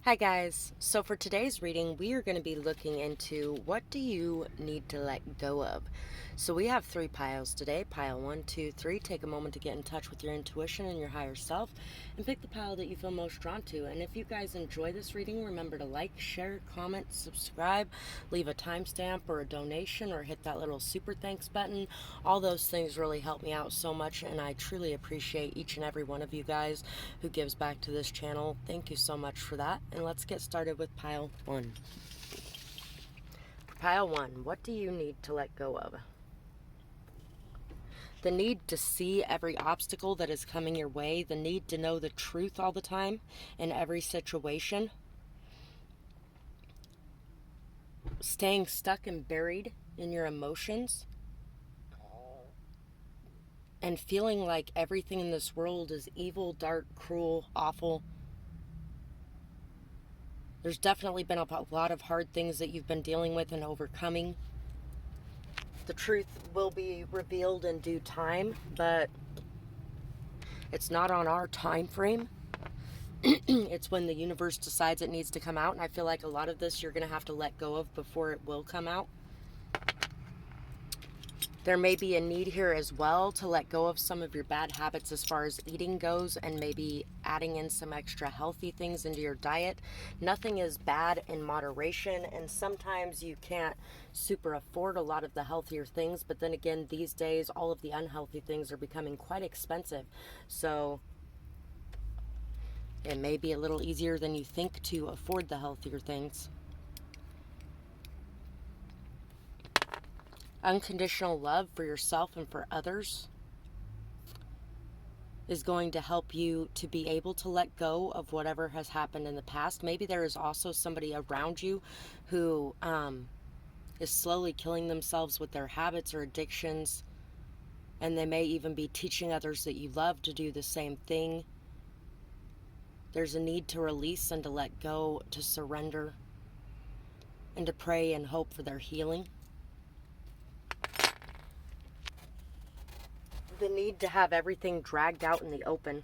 Hi guys, so for today's reading we are going to be looking into what do you need to let go of. So we have 3 piles today. Pile 1, 2, 3. Take a moment to get in touch with your intuition and your higher self and pick the pile that you feel most drawn to. And if you guys enjoy this reading, remember to like, share, comment, subscribe, leave a timestamp or a donation, or hit that little super thanks button. All those things really help me out so much, and I truly appreciate each and every one of you guys who gives back to this channel. Thank you so much for that. And let's get started with pile 1. Pile 1, what do you need to let go of? The need to see every obstacle that is coming your way, the need to know the truth all the time in every situation, staying stuck and buried in your emotions, and feeling like everything in this world is evil, dark, cruel, awful. There's definitely been a lot of hard things that you've been dealing with and overcoming. The truth will be revealed in due time, but it's not on our time frame. It's when the universe decides it needs to come out, and I feel like a lot of this you're going to have to let go of before it will come out. There may be a need here as well to let go of some of your bad habits as far as eating goes, and maybe adding in some extra healthy things into your diet. Nothing is bad in moderation, and sometimes you can't super afford a lot of the healthier things, but then again, these days all of the unhealthy things are becoming quite expensive, so it may be a little easier than you think to afford the healthier things. Unconditional love for yourself and for others is going to help you to be able to let go of whatever has happened in the past. Maybe there is also somebody around you who is slowly killing themselves with their habits or addictions, and they may even be teaching others that you love to do the same thing. There's a need to release and to let go, to surrender, and to pray and hope for their healing. The need to have everything dragged out in the open.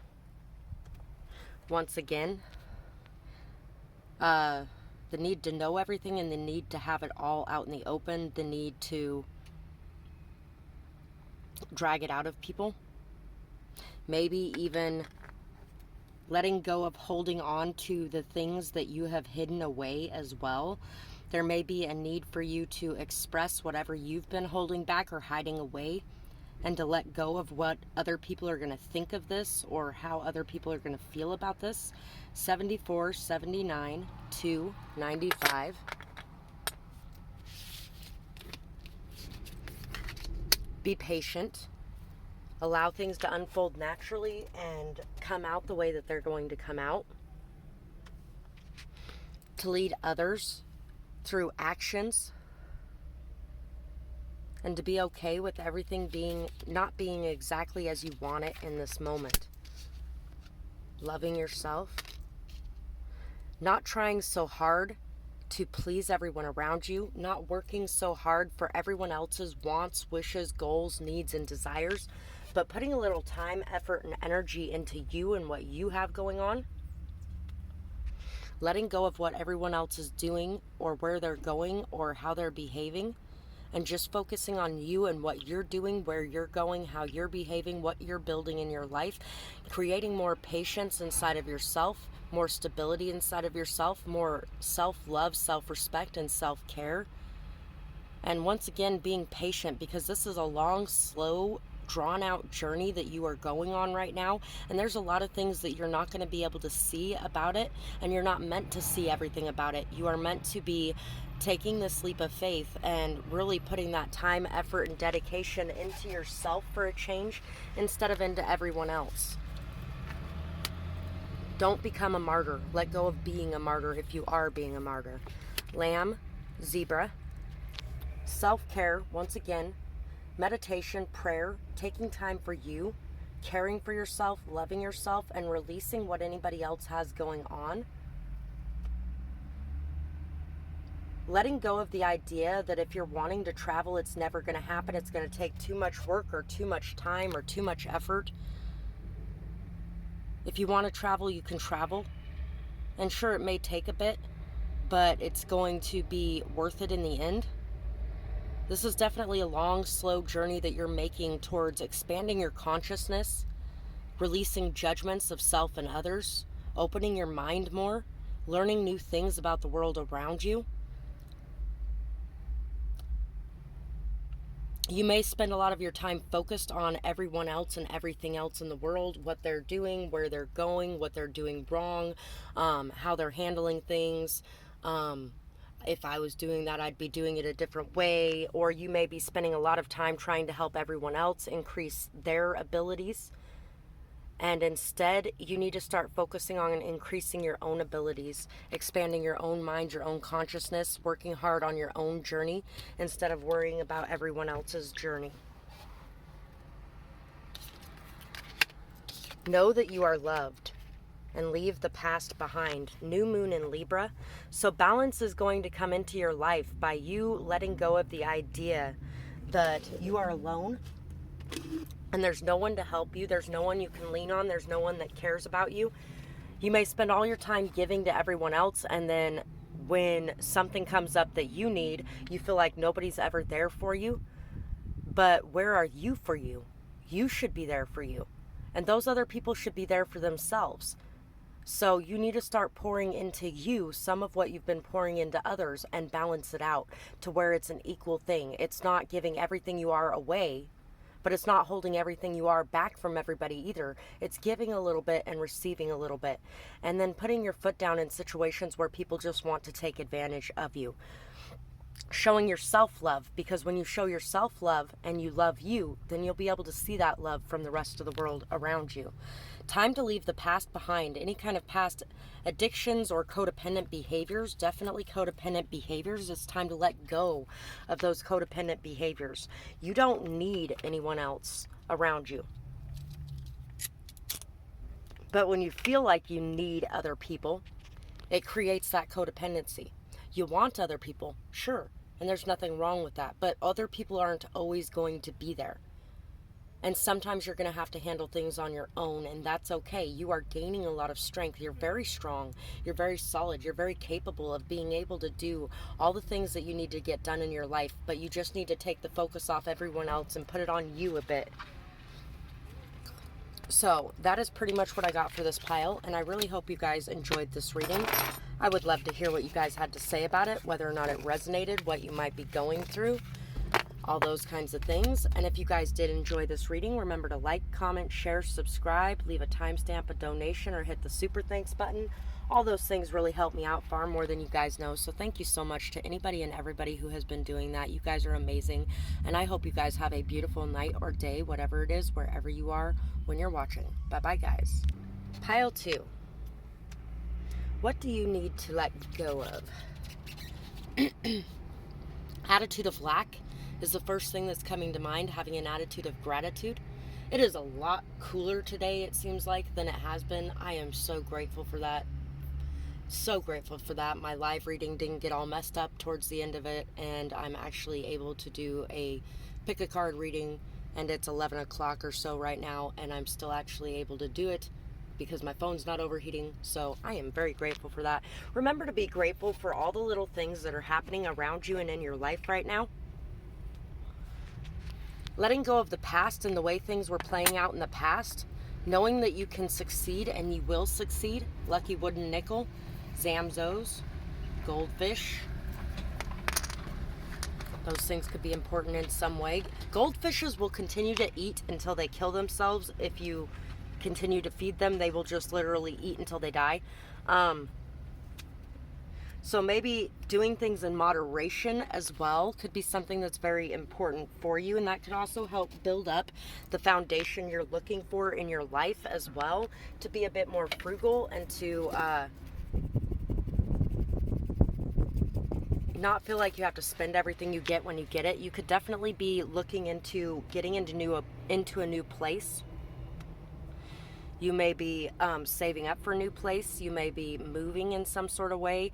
Once again, the need to know everything and the need to have it all out in the open. The need to drag it out of people. Maybe even letting go of holding on to the things that you have hidden away as well. There may be a need for you to express whatever you've been holding back or hiding away, and to let go of what other people are going to think of this or how other people are going to feel about this. 74, 79, 2, 95. Be patient. Allow things to unfold naturally and come out the way that they're going to come out. To lead others through actions, and to be okay with everything not being exactly as you want it in this moment. Loving yourself. Not trying so hard to please everyone around you. Not working so hard for everyone else's wants, wishes, goals, needs, and desires. But putting a little time, effort, and energy into you and what you have going on. Letting go of what everyone else is doing or where they're going or how they're behaving. And just focusing on you and what you're doing, where you're going, how you're behaving, what you're building in your life. Creating more patience inside of yourself, more stability inside of yourself, more self-love, self-respect, and self-care. And once again, being patient, because this is a long, slow, drawn-out journey that you are going on right now. And there's a lot of things that you're not going to be able to see about it, and you're not meant to see everything about it. You are meant to be taking this leap of faith and really putting that time, effort, and dedication into yourself for a change instead of into everyone else. Don't become a martyr. Let go of being a martyr if you are being a martyr. Lamb, zebra, self-care, once again, meditation, prayer, taking time for you, caring for yourself, loving yourself, and releasing what anybody else has going on. Letting go of the idea that if you're wanting to travel, it's never going to happen. It's going to take too much work or too much time or too much effort. If you want to travel, you can travel. And sure, it may take a bit, but it's going to be worth it in the end. This is definitely a long, slow journey that you're making towards expanding your consciousness, releasing judgments of self and others, opening your mind more, learning new things about the world around you. You may spend a lot of your time focused on everyone else and everything else in the world, what they're doing, where they're going, what they're doing wrong, how they're handling things. If I was doing that, I'd be doing it a different way. Or you may be spending a lot of time trying to help everyone else increase their abilities. And instead, you need to start focusing on increasing your own abilities, expanding your own mind, your own consciousness, working hard on your own journey instead of worrying about everyone else's journey. Know that you are loved and leave the past behind. New moon in Libra. So balance is going to come into your life by you letting go of the idea that you are alone and there's no one to help you. There's no one you can lean on. There's no one that cares about you. You may spend all your time giving to everyone else, and then when something comes up that you need, you feel like nobody's ever there for you. But where are you for you? You should be there for you. And those other people should be there for themselves. So you need to start pouring into you some of what you've been pouring into others and balance it out to where it's an equal thing. It's not giving everything you are away, but it's not holding everything you are back from everybody either. It's giving a little bit and receiving a little bit. And then putting your foot down in situations where people just want to take advantage of you. Showing your self-love, because when you show your self-love and you love you, then you'll be able to see that love from the rest of the world around you. Time to leave the past behind. Any kind of past addictions or codependent behaviors, definitely codependent behaviors. It's time to let go of those codependent behaviors. You don't need anyone else around you. But when you feel like you need other people, it creates that codependency. You want other people, sure, and there's nothing wrong with that, but other people aren't always going to be there. And sometimes you're going to have to handle things on your own, and that's okay. You are gaining a lot of strength. You're very strong. You're very solid. You're very capable of being able to do all the things that you need to get done in your life, but you just need to take the focus off everyone else and put it on you a bit. So that is pretty much what I got for this pile, and I really hope you guys enjoyed this reading. I would love to hear what you guys had to say about it, whether or not it resonated, what you might be going through, all those kinds of things. And if you guys did enjoy this reading, remember to like, comment, share, subscribe, leave a timestamp, a donation, or hit the super thanks button. All those things really help me out far more than you guys know. So thank you so much to anybody and everybody who has been doing that. You guys are amazing. And I hope you guys have a beautiful night or day, whatever it is, wherever you are when you're watching. Bye-bye, guys. Pile 2. What do you need to let go of? Attitude of lack is the first thing that's coming to mind, having an attitude of gratitude. It is a lot cooler today, it seems like, than it has been. I am so grateful for that. So grateful for that. My live reading didn't get all messed up towards the end of it, and I'm actually able to do a pick a card reading, and it's 11 o'clock or so right now, and I'm still actually able to do it because my phone's not overheating. So I am very grateful for that. Remember to be grateful for all the little things that are happening around you and in your life right now. Letting go of the past and the way things were playing out in the past, knowing that you can succeed and you will succeed. Lucky wooden nickel, Zamzos, goldfish. Those things could be important in some way. Goldfishes will continue to eat until they kill themselves. If you continue to feed them, they will just literally eat until they die. So maybe doing things in moderation as well could be something that's very important for you, and that could also help build up the foundation you're looking for in your life as well, to be a bit more frugal and to not feel like you have to spend everything you get when you get it. You could definitely be looking into getting into a new place. You may be saving up for a new place. You may be moving in some sort of way.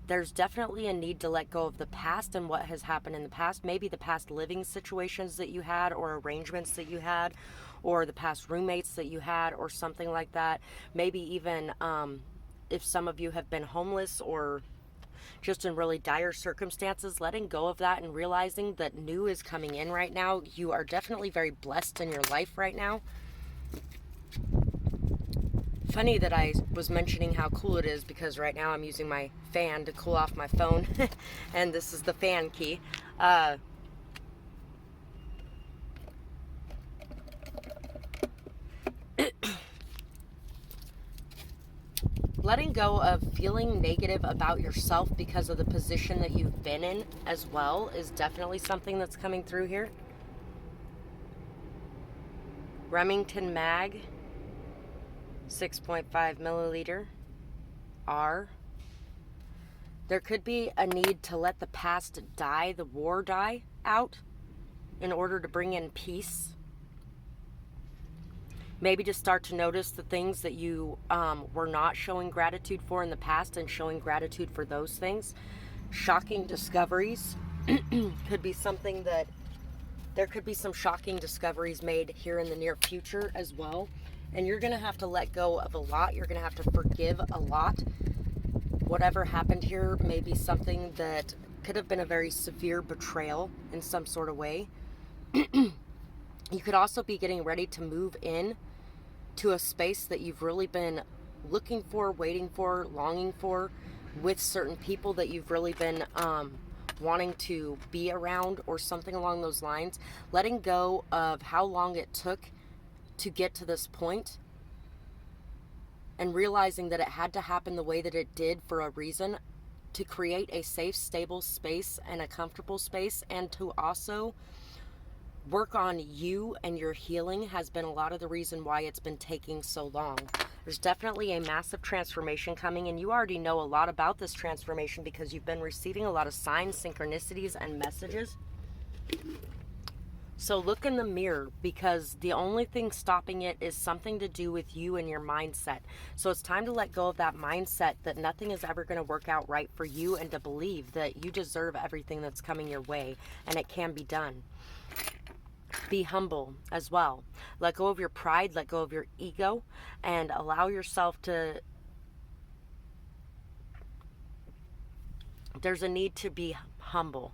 There's definitely a need to let go of the past and what has happened in the past. Maybe the past living situations that you had, or arrangements that you had, or the past roommates that you had, or something like that. Maybe even if some of you have been homeless or just in really dire circumstances, letting go of that and realizing that new is coming in right now. You are definitely very blessed in your life right now. Funny that I was mentioning how cool it is, because right now I'm using my fan to cool off my phone and this is the fan key. Letting go of feeling negative about yourself because of the position that you've been in as well is definitely something that's coming through here. Remington Mag, 6.5 milliliter, R. There could be a need to let the past die, the war die out, in order to bring in peace. Maybe to start to notice the things that you were not showing gratitude for in the past and showing gratitude for those things. Shocking discoveries could be something that there could be some shocking discoveries made here in the near future as well. And you're going to have to let go of a lot. You're going to have to forgive a lot. Whatever happened here may be something that could have been a very severe betrayal in some sort of way. You could also be getting ready to move in to a space that you've really been looking for, waiting for, longing for, with certain people that you've really been wanting to be around or something along those lines. Letting go of how long it took to get to this point and realizing that it had to happen the way that it did for a reason, to create a safe, stable space and a comfortable space, and to also work on you and your healing has been a lot of the reason why it's been taking so long. There's definitely a massive transformation coming, and you already know a lot about this transformation because you've been receiving a lot of signs, synchronicities, and messages. So look in the mirror, because the only thing stopping it is something to do with you and your mindset. So it's time to let go of that mindset that nothing is ever going to work out right for you, and to believe that you deserve everything that's coming your way and it can be done. Be humble as well. Let go of your pride, let go of your ego, and allow yourself to... There's a need to be humble.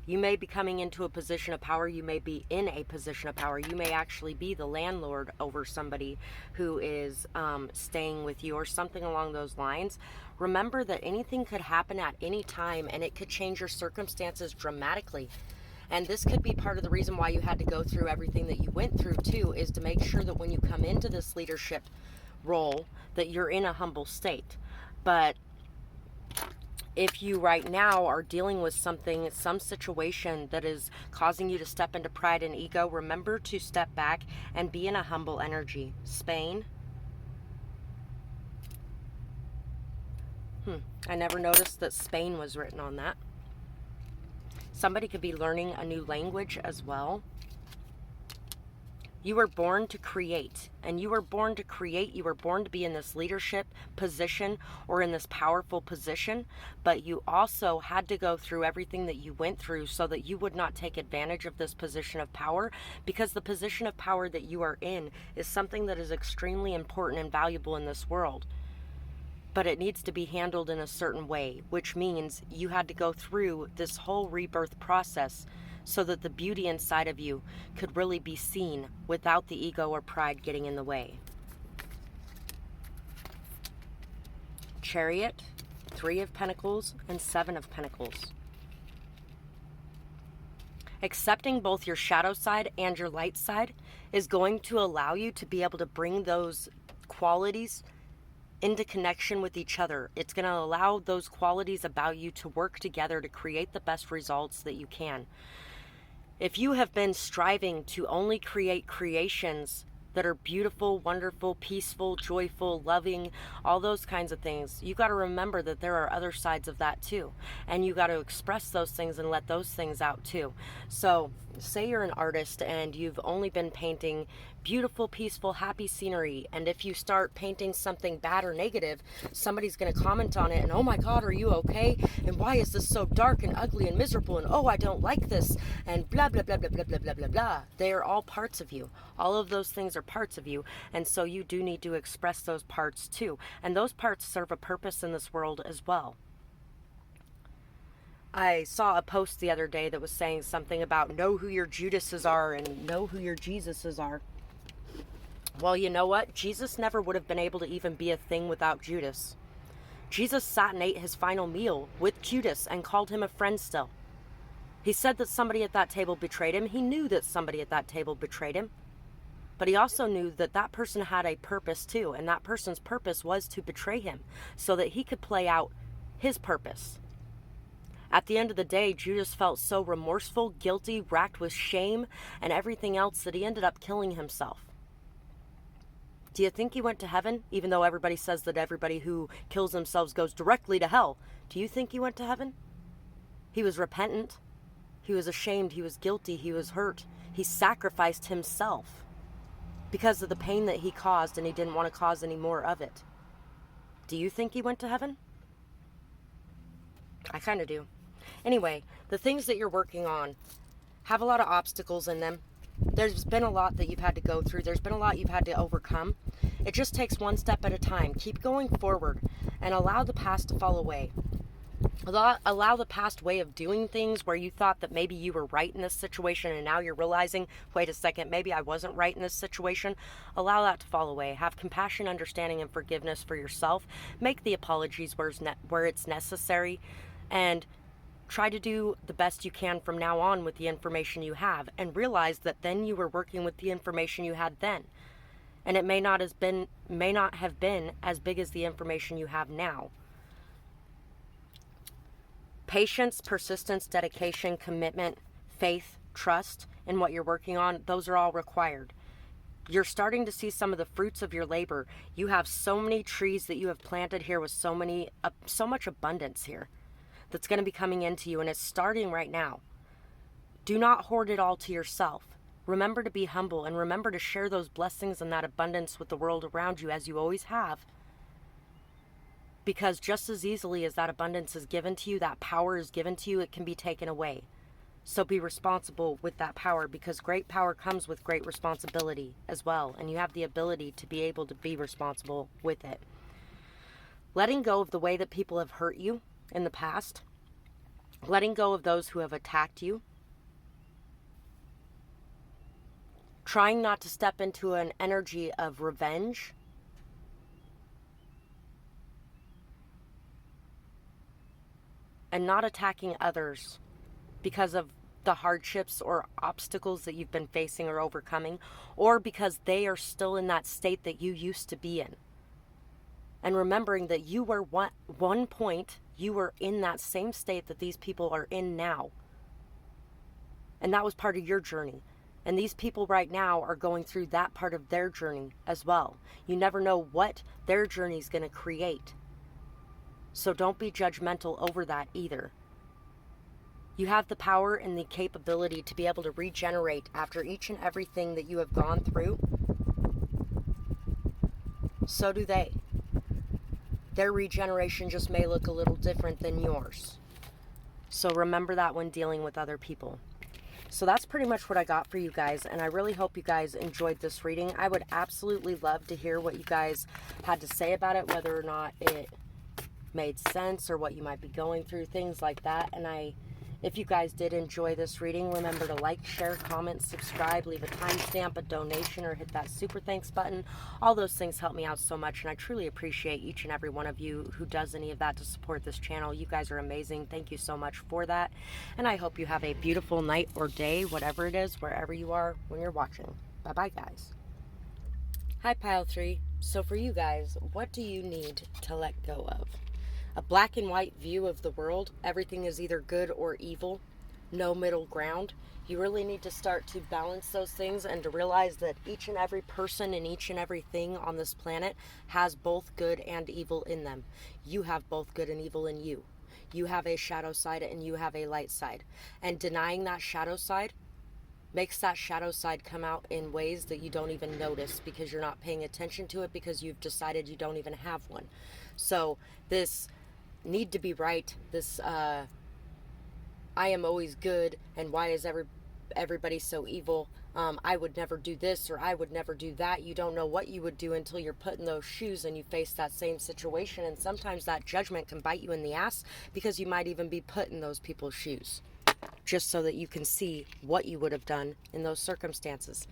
You may be coming into a position of power. You may be in a position of power. You may actually be the landlord over somebody who is staying with you or something along those lines. Remember that anything could happen at any time, and it could change your circumstances dramatically. And this could be part of the reason why you had to go through everything that you went through too, is to make sure that when you come into this leadership role, that you're in a humble state. But if you right now are dealing with something, some situation that is causing you to step into pride and ego, remember to step back and be in a humble energy. Spain. I never noticed that Spain was written on that. Somebody could be learning a new language as well. You were born to create, and you were born to create. You were born to be in this leadership position or in this powerful position, but you also had to go through everything that you went through so that you would not take advantage of this position of power, because the position of power that you are in is something that is extremely important and valuable in this world. But it needs to be handled in a certain way, which means you had to go through this whole rebirth process so that the beauty inside of you could really be seen without the ego or pride getting in the way. Chariot, 3 of Pentacles, and 7 of Pentacles. Accepting both your shadow side and your light side is going to allow you to be able to bring those qualities into connection with each other. It's going to allow those qualities about you to work together to create the best results that you can. If you have been striving to only create creations that are beautiful, wonderful, peaceful, joyful, loving, all those kinds of things, you got to remember that there are other sides of that too. And you got to express those things and let those things out too. So say you're an artist and you've only been painting beautiful, peaceful, happy scenery, and if you start painting something bad or negative, somebody's going to comment on it and, oh my God, are you okay? And why is this so dark and ugly and miserable? And oh, I don't like this, and blah, blah, blah, blah, blah, blah, blah, blah, blah. They are all parts of you. All of those things are are parts of you, and so you do need to express those parts too. And those parts serve a purpose in this world as well. I saw a post the other day that was saying something about know who your Judases are and know who your Jesuses are. Well, you know what? Jesus never would have been able to even be a thing without Judas. Jesus sat and ate his final meal with Judas and called him a friend still. He said that somebody at that table betrayed him. He knew that somebody at that table betrayed him. But he also knew that that person had a purpose too, and that person's purpose was to betray him so that he could play out his purpose. At the end of the day, Judas felt so remorseful, guilty, racked with shame, and everything else that he ended up killing himself. Do you think he went to heaven? Even though everybody says that everybody who kills themselves goes directly to hell. Do you think he went to heaven? He was repentant. He was ashamed. He was guilty. He was hurt. He sacrificed himself because of the pain that he caused, and he didn't want to cause any more of it. Do you think he went to heaven? I kind of do. Anyway, the things that you're working on have a lot of obstacles in them. There's been a lot that you've had to go through. There's been a lot you've had to overcome. It just takes one step at a time. Keep going forward and allow the past to fall away. Allow the past way of doing things where you thought that maybe you were right in this situation and now you're realizing, wait a second, maybe I wasn't right in this situation. Allow that to fall away. Have compassion, understanding, and forgiveness for yourself. Make the apologies where it's necessary, and try to do the best you can from now on with the information you have, and realize that then you were working with the information you had then. And it may not have been as big as the information you have now. Patience, persistence, dedication, commitment, faith, trust in what you're working on, those are all required. You're starting to see some of the fruits of your labor. You have so many trees that you have planted here with so much abundance here that's going to be coming into you, and it's starting right now. Do not hoard it all to yourself. Remember to be humble, and remember to share those blessings and that abundance with the world around you, as you always have. Because just as easily as that abundance is given to you, that power is given to you, it can be taken away. So be responsible with that power, because great power comes with great responsibility as well, and you have the ability to be able to be responsible with it. Letting go of the way that people have hurt you in the past, letting go of those who have attacked you, trying not to step into an energy of revenge, and not attacking others because of the hardships or obstacles that you've been facing or overcoming, or because they are still in that state that you used to be in. And remembering that you were one point, you were in that same state that these people are in now. And that was part of your journey. And these people right now are going through that part of their journey as well. You never know what their journey is going to create. So don't be judgmental over that either. You have the power and the capability to be able to regenerate after each and everything that you have gone through. So do they. Their regeneration just may look a little different than yours. So remember that when dealing with other people. So that's pretty much what I got for you guys, and I really hope you guys enjoyed this reading. I would absolutely love to hear what you guys had to say about it, whether or not it made sense or what you might be going through, things like that. And if you guys did enjoy this reading, remember to like, share, comment, subscribe, leave a timestamp, a donation, or hit that super thanks button. All those things help me out so much, and I truly appreciate each and every one of you who does any of that to support this channel. You guys are amazing. Thank you so much for that, and I hope you have a beautiful night or day, whatever it is, wherever you are when you're watching. Bye-bye, guys. Hi, Pile 3. So for you guys, what do you need to let go of? A black and white view of the world. Everything is either good or evil. No middle ground. You really need to start to balance those things and to realize that each and every person and each and everything on this planet has both good and evil in them. You have both good and evil in you. You have a shadow side and you have a light side. And denying that shadow side makes that shadow side come out in ways that you don't even notice, because you're not paying attention to it, because you've decided you don't even have one. So this need to be right, this I am always good and why is everybody so evil, I would never do this or I would never do that. You don't know what you would do until you're put in those shoes and you face that same situation. And sometimes that judgment can bite you in the ass because you might even be put in those people's shoes, just so that you can see what you would have done in those circumstances.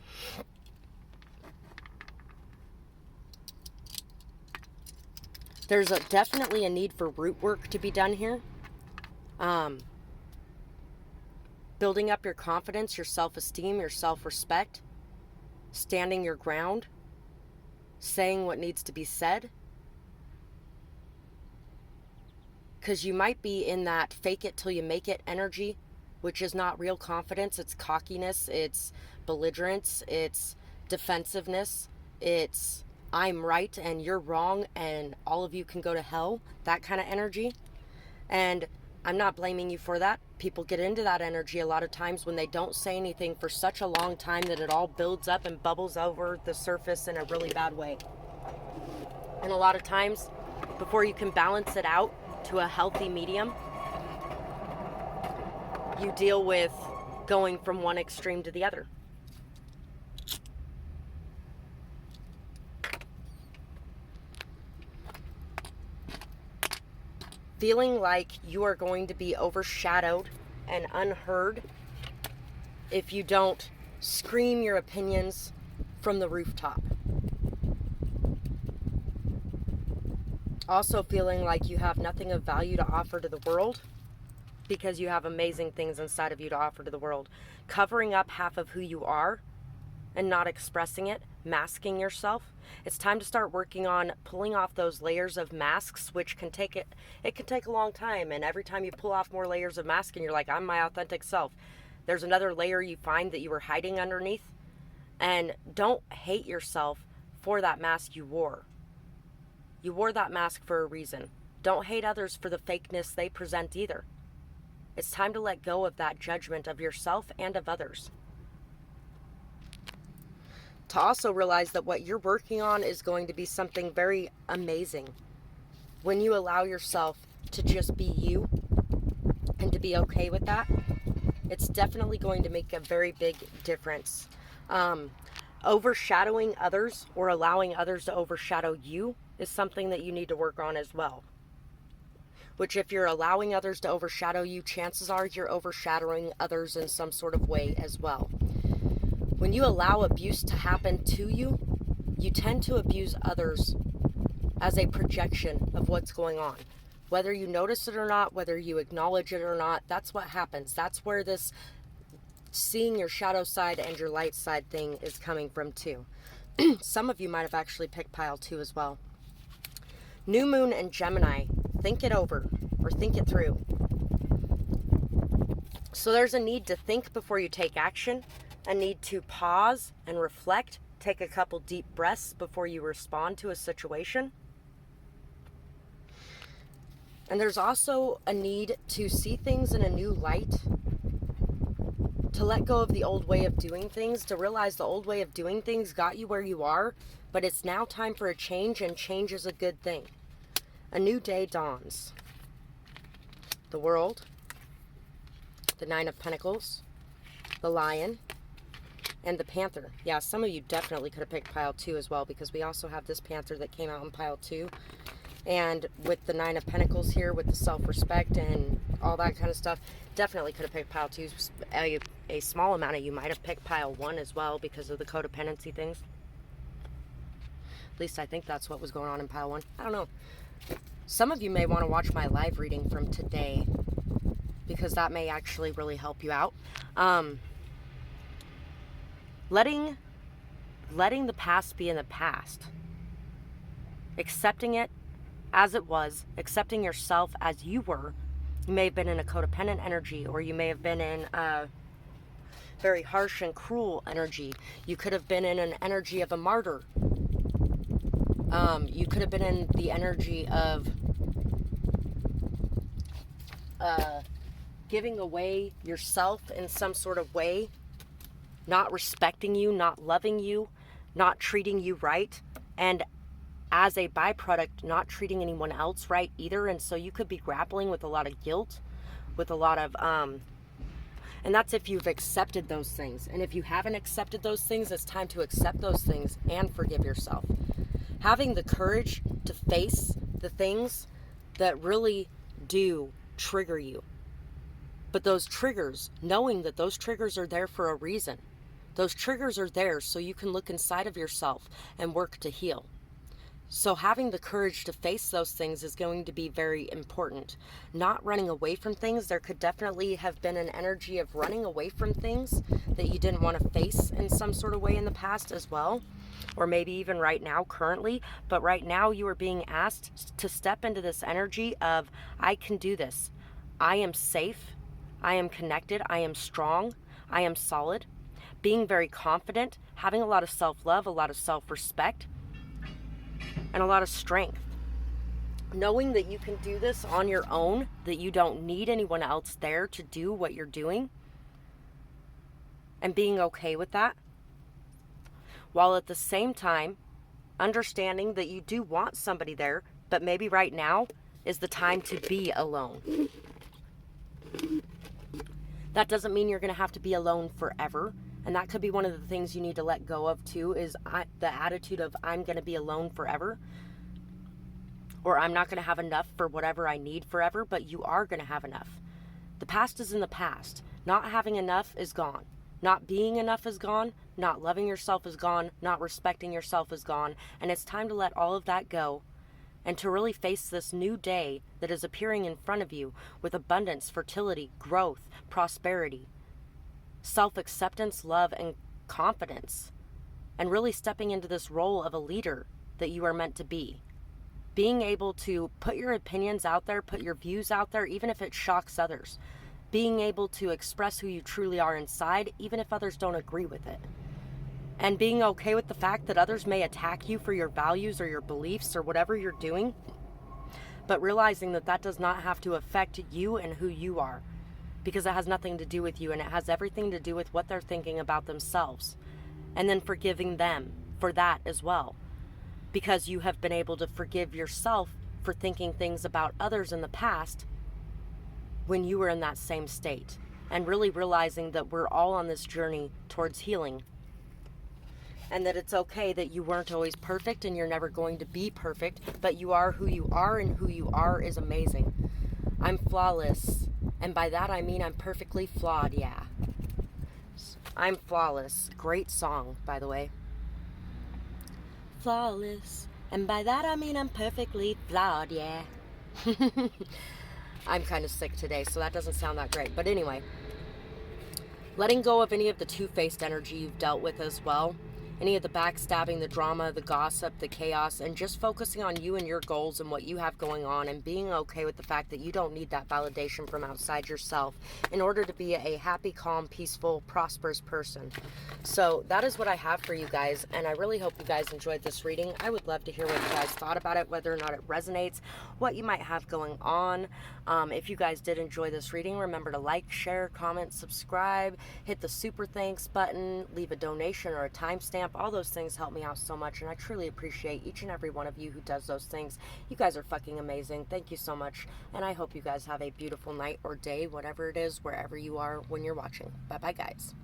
There's definitely a need for root work to be done here. Building up your confidence, your self-esteem, your self-respect, standing your ground, saying what needs to be said. Because you might be in that fake it till you make it energy, which is not real confidence. It's cockiness, it's belligerence, it's defensiveness, it's I'm right and you're wrong and all of you can go to hell, that kind of energy. And I'm not blaming you for that. People get into that energy a lot of times when they don't say anything for such a long time that it all builds up and bubbles over the surface in a really bad way. And a lot of times, before you can balance it out to a healthy medium, you deal with going from one extreme to the other. Feeling like you are going to be overshadowed and unheard if you don't scream your opinions from the rooftop. Also feeling like you have nothing of value to offer to the world because you have amazing things inside of you to offer to the world. Covering up half of who you are and not expressing it, masking yourself. It's time to start working on pulling off those layers of masks, which can take it can take a long time. And every time you pull off more layers of mask and you're like, I'm my authentic self, there's another layer you find that you were hiding underneath. And don't hate yourself for that mask you wore. You wore that mask for a reason. Don't hate others for the fakeness they present either. It's time to let go of that judgment of yourself and of others. To also realize that what you're working on is going to be something very amazing. When you allow yourself to just be you and to be okay with that, it's definitely going to make a very big difference. Overshadowing others or allowing others to overshadow you is something that you need to work on as well. Which, if you're allowing others to overshadow you, chances are you're overshadowing others in some sort of way as well. When you allow abuse to happen to you, you tend to abuse others as a projection of what's going on. Whether you notice it or not, whether you acknowledge it or not, that's what happens. That's where this seeing your shadow side and your light side thing is coming from too. Some of you might have actually picked pile 2 as well. New Moon and Gemini, think it over or think it through. So there's a need to think before you take action, a need to pause and reflect, take a couple deep breaths before you respond to a situation. And there's also a need to see things in a new light, to let go of the old way of doing things, to realize the old way of doing things got you where you are, but it's now time for a change, and change is a good thing. A new day dawns. The World, the 9 of Pentacles, the Lion, and the Panther. Yeah, some of you definitely could have picked pile 2 as well, because we also have this Panther that came out in pile 2. And with the 9 of Pentacles here, with the self-respect and all that kind of stuff, definitely could have picked pile 2. A small amount of you might have picked pile 1 as well because of the codependency things. At least I think that's what was going on in pile 1. I don't know. Some of you may want to watch my live reading from today, because that may actually really help you out. Letting the past be in the past. Accepting it as it was. Accepting yourself as you were. You may have been in a codependent energy, or you may have been in a very harsh and cruel energy. You could have been in an energy of a martyr. You could have been in the energy of giving away yourself in some sort of way, not respecting you, not loving you, not treating you right, and as a byproduct, not treating anyone else right either. And so you could be grappling with a lot of guilt, with a lot of And that's if you've accepted those things. And if you haven't accepted those things, it's time to accept those things and forgive yourself. Having the courage to face the things that really do trigger you. But those triggers, knowing that those triggers are there for a reason. Those triggers are there so you can look inside of yourself and work to heal. So having the courage to face those things is going to be very important. Not running away from things. There could definitely have been an energy of running away from things that you didn't want to face in some sort of way in the past as well. Or maybe even right now, currently. But right now you are being asked to step into this energy of, I can do this. I am safe. I am connected. I am strong. I am solid. Being very confident. Having a lot of self-love, a lot of self-respect. And a lot of strength. Knowing that you can do this on your own, that you don't need anyone else there to do what you're doing, and being okay with that, while at the same time understanding that you do want somebody there, but maybe right now is the time to be alone. That doesn't mean you're going to have to be alone forever. And that could be one of the things you need to let go of too, is the attitude of I'm going to be alone forever. Or I'm not going to have enough for whatever I need forever, but you are going to have enough. The past is in the past. Not having enough is gone. Not being enough is gone. Not loving yourself is gone. Not respecting yourself is gone. And it's time to let all of that go and to really face this new day that is appearing in front of you with abundance, fertility, growth, prosperity, self-acceptance, love, and confidence, and really stepping into this role of a leader that you are meant to be. Being able to put your opinions out there, put your views out there, even if it shocks others. Being able to express who you truly are inside, even if others don't agree with it. And being okay with the fact that others may attack you for your values or your beliefs or whatever you're doing, but realizing that that does not have to affect you and who you are. Because it has nothing to do with you, and it has everything to do with what they're thinking about themselves. And then forgiving them for that as well. Because you have been able to forgive yourself for thinking things about others in the past when you were in that same state. And really realizing that we're all on this journey towards healing. And that it's okay that you weren't always perfect and you're never going to be perfect, but you are who you are, and who you are is amazing. I'm flawless. And by that I mean I'm perfectly flawed, yeah. I'm flawless. Great song, by the way. Flawless. And by that I mean I'm perfectly flawed, yeah. I'm kind of sick today, so that doesn't sound that great. But anyway, letting go of any of the two-faced energy you've dealt with as well. Any of the backstabbing, the drama, the gossip, the chaos, and just focusing on you and your goals and what you have going on, and being okay with the fact that you don't need that validation from outside yourself in order to be a happy, calm, peaceful, prosperous person. So that is what I have for you guys, and I really hope you guys enjoyed this reading. I would love to hear what you guys thought about it, whether or not it resonates, what you might have going on. If you guys did enjoy this reading, remember to like, share, comment, subscribe, hit the super thanks button, leave a donation or a timestamp. All those things help me out so much, and I truly appreciate each and every one of you who does those things. You guys are fucking amazing. Thank you so much, and I hope you guys have a beautiful night or day, whatever it is, wherever you are when you're watching. Bye bye, guys.